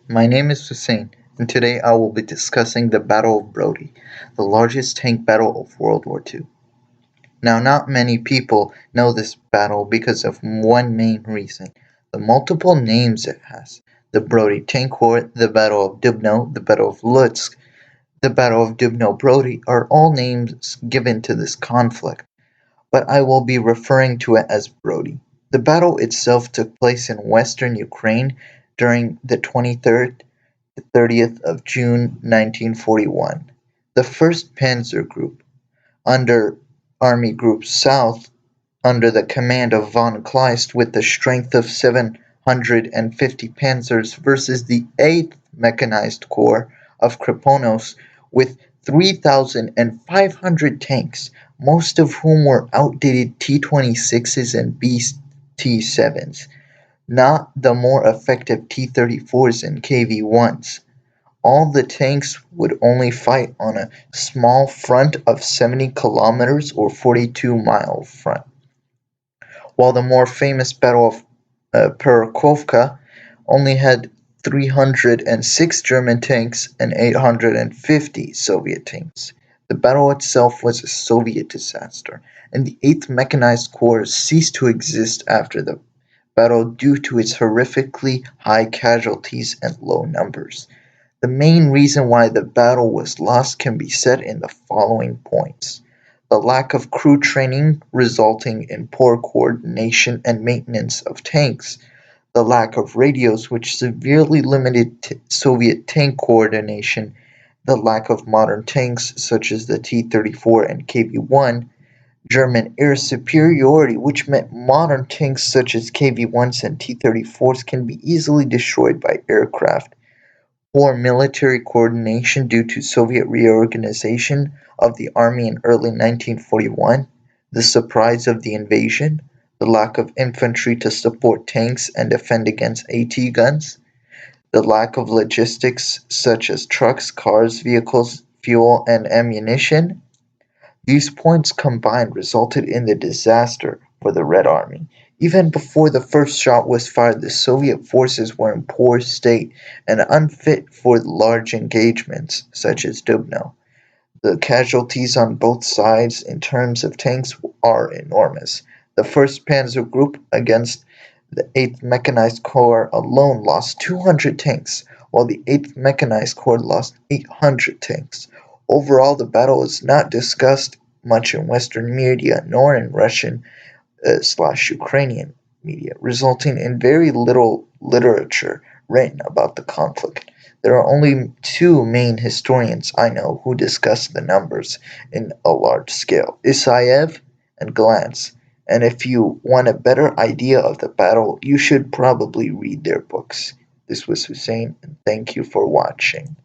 My name is Hussein, and today I will be discussing the Battle of Brody, the largest tank battle of World War II. Now, not many people know this battle because of one main reason: the multiple names it has. The Brody Tank War, the Battle of Dubno, the Battle of Lutsk, the Battle of Dubno-Brody are all names given to this conflict, but I will be referring to it as Brody. The battle itself took place in western Ukraine during the 23rd to 30th of June 1941. The 1st Panzer Group, under Army Group South, under the command of von Kleist with the strength of 750 panzers versus the 8th Mechanized Corps of Kreponos with 3,500 tanks, most of whom were outdated T-26s and BT-7s, not the more effective T-34s and KV-1s. All the tanks would only fight on a small front of 70 kilometers or 42-mile front, while the more famous Battle of Perekhovka only had 306 German tanks and 850 Soviet tanks. The battle itself was a Soviet disaster, and the 8th Mechanized Corps ceased to exist after the battle due to its horrifically high casualties and low numbers. The main reason why the battle was lost can be said in the following points: the lack of crew training resulting in poor coordination and maintenance of tanks, the lack of radios which severely limited Soviet tank coordination, the lack of modern tanks such as the T-34 and KV-1, German air superiority which meant modern tanks such as KV-1s and T-34s can be easily destroyed by aircraft, poor military coordination due to Soviet reorganization of the army in early 1941, the surprise of the invasion, the lack of infantry to support tanks and defend against AT guns, the lack of logistics such as trucks, cars, vehicles, fuel, and ammunition. These points combined resulted in the disaster for the Red Army. Even before the first shot was fired, the Soviet forces were in poor state and unfit for large engagements such as Dubno. The casualties on both sides in terms of tanks are enormous. The 1st Panzer Group against the 8th Mechanized Corps alone lost 200 tanks, while the 8th Mechanized Corps lost 800 tanks. Overall, the battle is not discussed much in Western media nor in Russian/Ukrainian media, resulting in very little literature written about the conflict. There are only two main historians I know who discuss the numbers in a large scale: Isaev and Glantz, and if you want a better idea of the battle, you should probably read their books. This was Hussein, and thank you for watching.